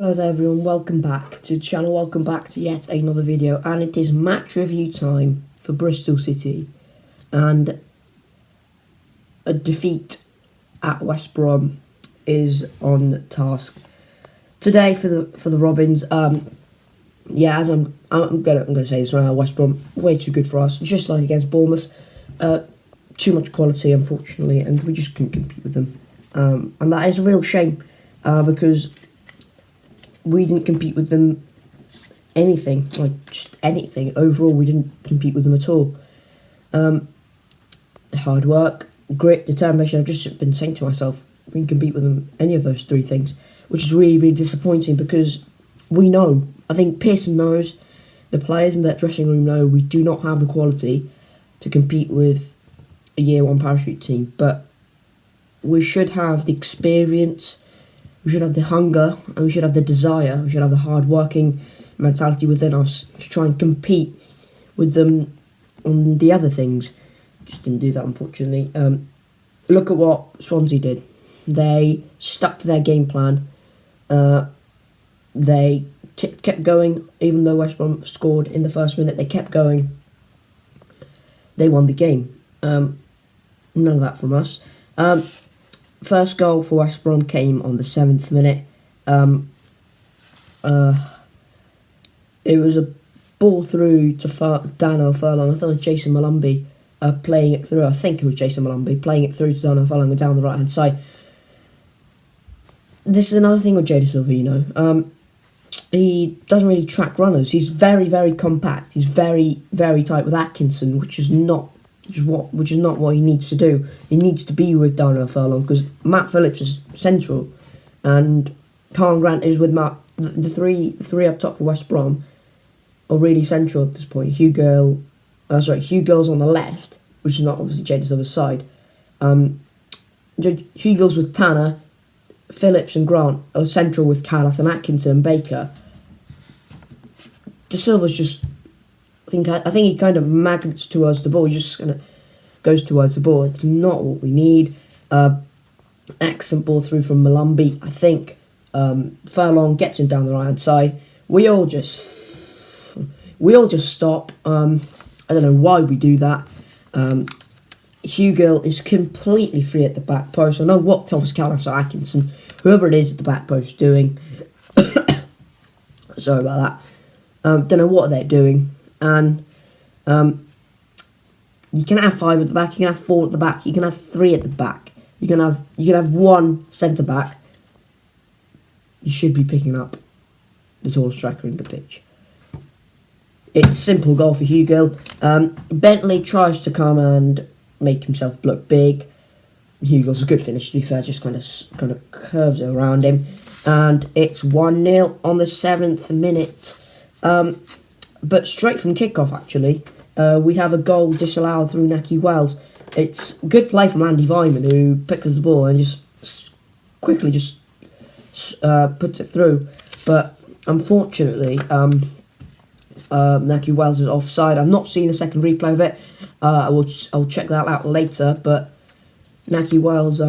Hello there everyone, welcome back to the channel, welcome back to yet another video, and it is match review time for Bristolcity, and a defeat at West Brom is on task today for the Robins. Yeah, as I'm gonna say this now, West Brom way too good for us, just like against Bournemouth. Too much quality, unfortunately, and we just couldn't compete with them, and that is a real shame because we didn't compete with them just anything. Overall, we didn't compete with them at all. Hard work, grit, determination. I've just been saying to myself, we can compete with them, any of those three things, which is really, really disappointing because we know, I think Pearson knows, the players in that dressing room know we do not have the quality to compete with a Year 1 parachute team, but we should have the experience, we should have the hunger, and we should have the desire, we should have the hard-working mentality within us to try and compete with them on the other things. Just didn't do that, unfortunately. Look at what Swansea did. They stuck to their game plan. They kept going, even though West Brom scored in the first minute. They kept going. They won the game. None of that from us. First goal for West Brom came on the 7th minute. It was a ball through to Dano Furlong. I thought it was Jason Malumbi playing it through. I think it was Jason Malumbi playing it through to Dano Furlong down the right-hand side. This is another thing with Jada Silvino. He doesn't really track runners. He's very, very compact. He's very, very tight with Atkinson, which is not what he needs to do. He needs to be with Dano Furlong because Matt Phillips is central, and Karlan Grant is with Matt. The three up top for West Brom are really central at this point. Hugill's on the left, which is not obviously Jada Silva's side. Hugill's with Tanner, Phillips and Grant are central with Callas and Atkinson and Baker. De Silva's just, I think he kind of magnets towards the ball. He just kind of goes towards the ball. It's not what we need. Excellent ball through from Malumbi. I think Furlong gets him down the right hand side. We all just stop. I don't know why we do that. Hugill is completely free at the back post. I know what Thomas Callas or Atkinson, whoever it is at the back post, doing. Sorry about that. Don't know what they're doing. And you can have 5 at the back, you can have 4 at the back, you can have 3 at the back, you can have 1 centre back. You should be picking up the tallest striker in the pitch. It's simple goal for Hugill. Bentley tries to come and make himself look big. Hugill's a good finish, to be fair, just kind of curves it around him, and it's 1-0 on the 7th minute. But straight from kickoff, actually, we have a goal disallowed through Nahki Wells. It's good play from Andy Vyman, who picked up the ball and just quickly puts it through. But unfortunately, Nahki Wells is offside. I've not seen a second replay of it. I'll check that out later. But Nahki Wells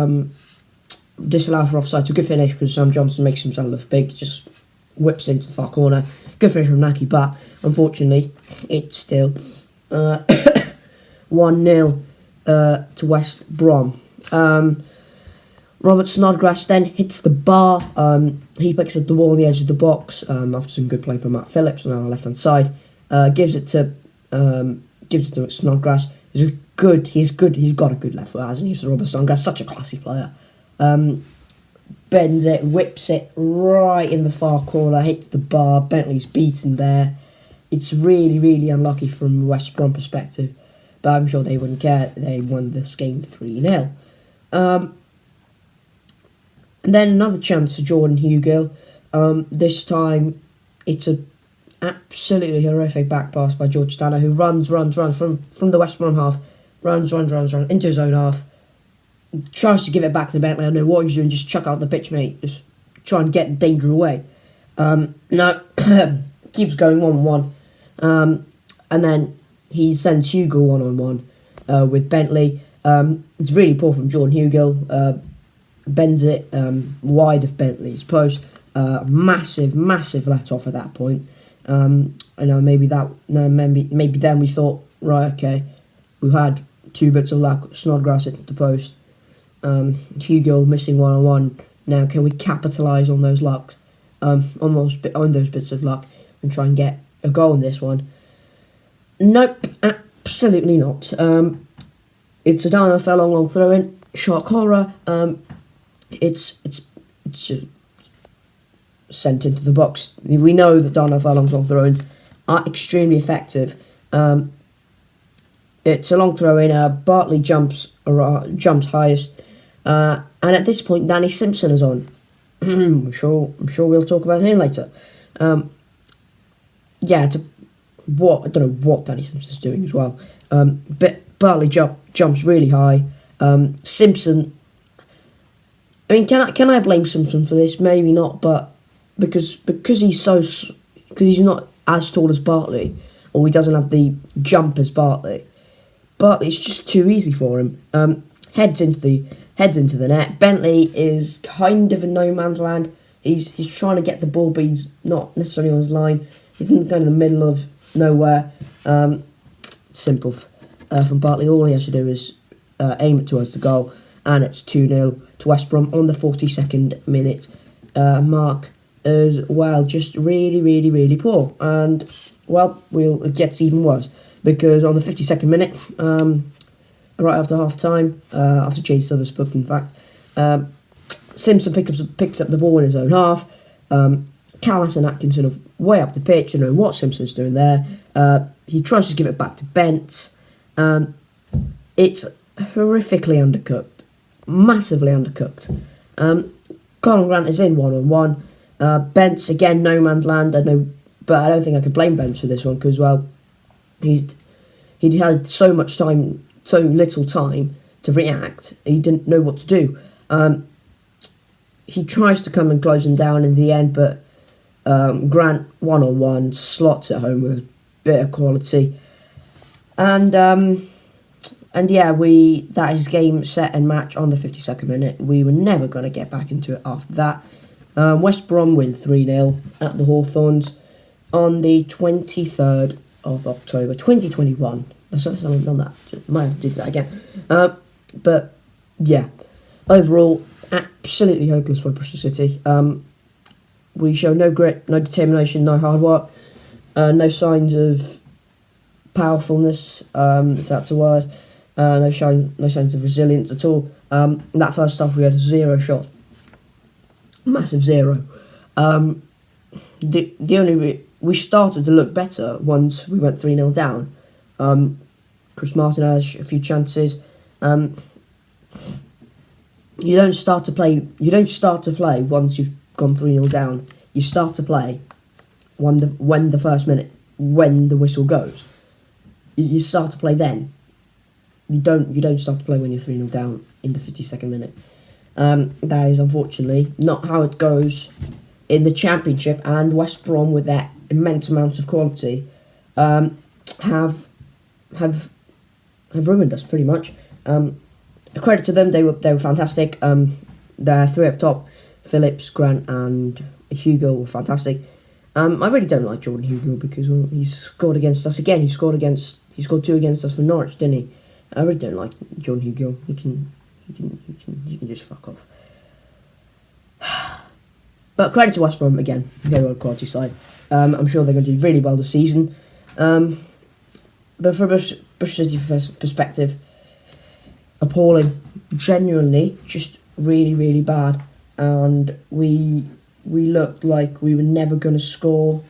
disallowed for offside. It's a good finish because Sam Johnson makes himself look big. Just whips into the far corner. Good finish from Nahki, but unfortunately, it's still 1-0 to West Brom. Robert Snodgrass then hits the bar. He picks up the ball on the edge of the box after some good play from Matt Phillips on the left-hand side. Gives it to Snodgrass. He's good. He's got a good left foot, hasn't he? Robert Snodgrass, such a classy player. Bends it, whips it right in the far corner, hits the bar. Bentley's beaten there. It's really, really unlucky from a West Brom perspective, but I'm sure they wouldn't care. They won this game 3-0. And then another chance for Jordan Hugill. This time, it's an absolutely horrific back pass by George Tanner, who runs from the West Brom half, runs into his own half. Tries to give it back to Bentley. I don't know what he's doing. Just chuck out the pitch, mate. Just try and get danger away. No, keeps going 1-1. And then he sends Hugill 1-on-1 with Bentley. It's really poor from Jordan Hugill. Bends it wide of Bentley's post. Massive let off at that point. I know maybe then we thought, right, okay, we've had 2 bits of luck. Snodgrass hit the post. Hugill missing 1-on-1. Now can we capitalise on those lucks, on those bits of luck, and try and get a goal in this one? Nope, absolutely not. It's a Darnell Furlong long throw in, shot corner. It's sent into the box. We know that Darnell Furlong's long throw ins are extremely effective. It's a long throw in. Bartley jumps highest, and at this point, Danny Simpson is on. I'm sure we'll talk about him later. I don't know what Danny Simpson's doing as well. But Bartley jumps really high. Simpson. I mean, can I blame Simpson for this? Maybe not, but because he's not as tall as Bartley, or he doesn't have the jump as Bartley. But it's just too easy for him. Heads into the net. Bentley is kind of in no man's land. He's trying to get the ball, but he's not necessarily on his line. He's kind of in the middle of nowhere. Simple from Bartley. All he has to do is aim it towards the goal, and it's 2-0 to West Brom on the 42nd minute mark as well. Just really poor. And, well, it gets even worse, because on the 52nd minute, right after half-time, after Jay Suthers booked, in fact, Simpson picks up the ball in his own half. Callas and Atkinson are way up the pitch. I don't know what Simpson's doing there. He tries to give it back to Bents. It's horrifically undercooked. Massively undercooked. Karlan Grant is in 1-on-1. Bents, again, no man's land. But I don't think I can blame Bents for this one, because, well, he'd had so little time to react. He didn't know what to do. He tries to come and close him down in the end, but Grant 1-on-1 slots at home with a bit of quality, and yeah, that is game, set and match on the 52nd minute. We were never going to get back into it after that. West Brom win 3-0 at the Hawthorns on the 23rd of October 2021. That's the first time I've done that. Might have to do that again. But yeah, overall, absolutely hopeless for Bristolcity. We show no grit, no determination, no hard work, no signs of powerfulness, if that's a word. No signs of resilience at all. That first half we had 0 shot, massive 0. We started to look better once we went 3-0 down. Chris Martin had a few chances. You don't start to play once you've gone 3-0 down. You start to play when the first minute, when the whistle goes. You start to play then. You don't start to play when you're 3-0 down in the 52nd minute. That is unfortunately not how it goes in the Championship, and West Brom, with that immense amount of quality, have ruined us pretty much. Credit to them, they were fantastic. Their 3 up top, Phillips, Grant and Hugill, were fantastic. I really don't like Jordan Hugill because, well, he scored against us again. He scored 2 against us for Norwich, didn't he? I really don't like Jordan Hugill. You can just fuck off. But credit to West Brom again. They were a quality side. I'm sure they're going to do really well this season. But from a Bristol City perspective, appalling. Genuinely, just really bad. And we looked like we were never going to score.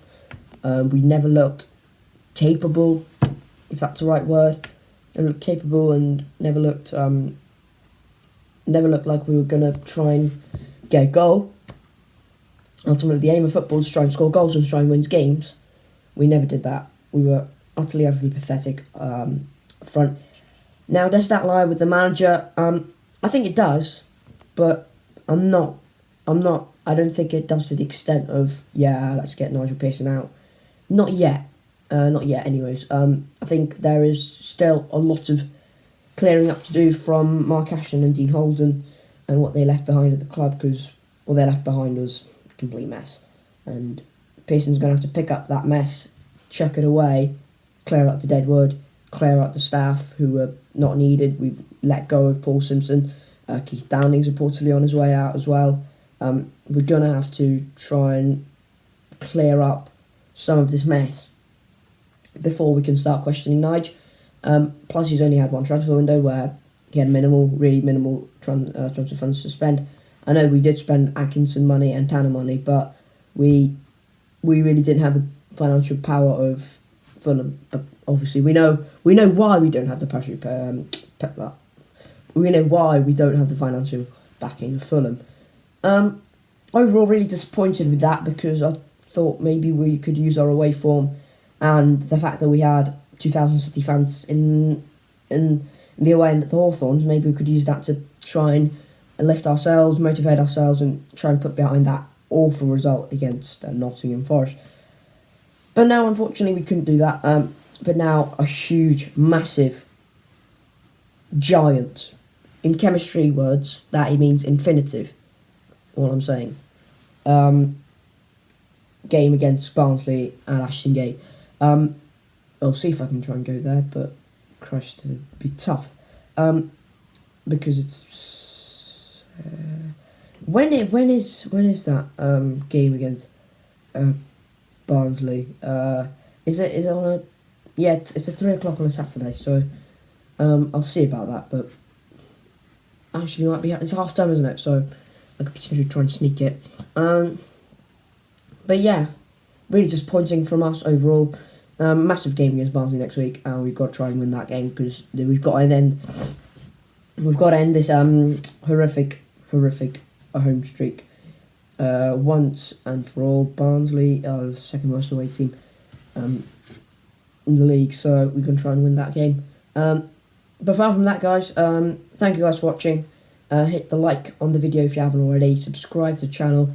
We never looked capable, if that's the right word. Never looked capable, and never looked like we were going to try and get a goal. Ultimately, the aim of football is to try and score goals and try and win games. We never did that. We were utterly pathetic up front. Now, does that lie with the manager? I think it does, but I don't think it does to the extent of, let's get Nigel Pearson out. Not yet anyways. I think there is still a lot of clearing up to do from Mark Ashton and Dean Holden and what they left behind at the club, because all they left behind was complete mess. And Pearson's going to have to pick up that mess, chuck it away, clear out the dead wood, clear out the staff who are not needed. We've let go of Paul Simpson. Keith Downing's reportedly on his way out as well. We're going to have to try and clear up some of this mess before we can start questioning Nige. Plus, he's only had one transfer window where he had really minimal transfer funds to spend. I know we did spend Atkinson money and Tanner money, but we really didn't have the financial power of Fulham. But obviously, we know why we don't have the we know why we don't have the financial backing of Fulham. Overall, really disappointed with that because I thought maybe we could use our away form and the fact that we had 2,000 City fans in the away end at the Hawthorns. Maybe we could use that to try and lift ourselves, motivate ourselves, and try and put behind that awful result against Nottingham Forest. But now, unfortunately, we couldn't do that. But now, a huge, massive, giant, in chemistry words, that means infinitive, all I'm saying, game against Barnsley at Ashton Gate. I'll see if I can try and go there, but Christ, it'd be tough. Because it's when is that game against Barnsley? Is it on a it's a 3 o'clock on a Saturday, so I'll see about that. But actually, it might be it's half term, isn't it? So I could potentially try and sneak it. But yeah, really disappointing from us overall. Massive game against Barnsley next week, and we've got to try and win that game because we've got to end this horrific home streak once and for all. Barnsley are the second worst away team in the league, so we're going to try and win that game. But apart from that, guys, thank you guys for watching. Hit the like on the video if you haven't already. Subscribe to the channel.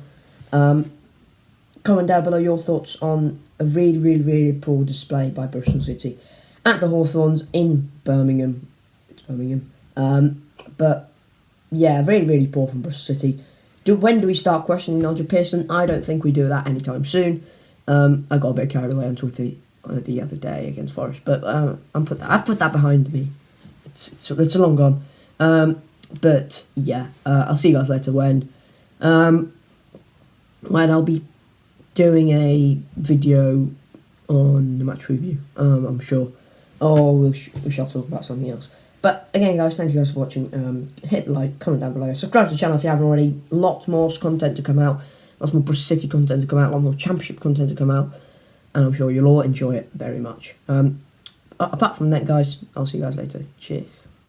Comment down below your thoughts on a really poor display by Bristol City at the Hawthorns in Birmingham. It's Birmingham. But yeah, really poor from Bristol City. When do we start questioning Nigel Pearson? I don't think we do that anytime soon. I got a bit carried away on Twitter the other day against Forest, but I've put that behind me. It's long gone. But yeah, I'll see you guys later when I'll be doing a video on the match review, I'm sure, or we shall talk about something else. But again, guys, thank you guys for watching. Hit the like, comment down below, subscribe to the channel if you haven't already. Lots more content to come out, lots more Bristol City content to come out, lots more Championship content to come out, and I'm sure you'll all enjoy it very much. Apart from that, guys, I'll see you guys later. Cheers.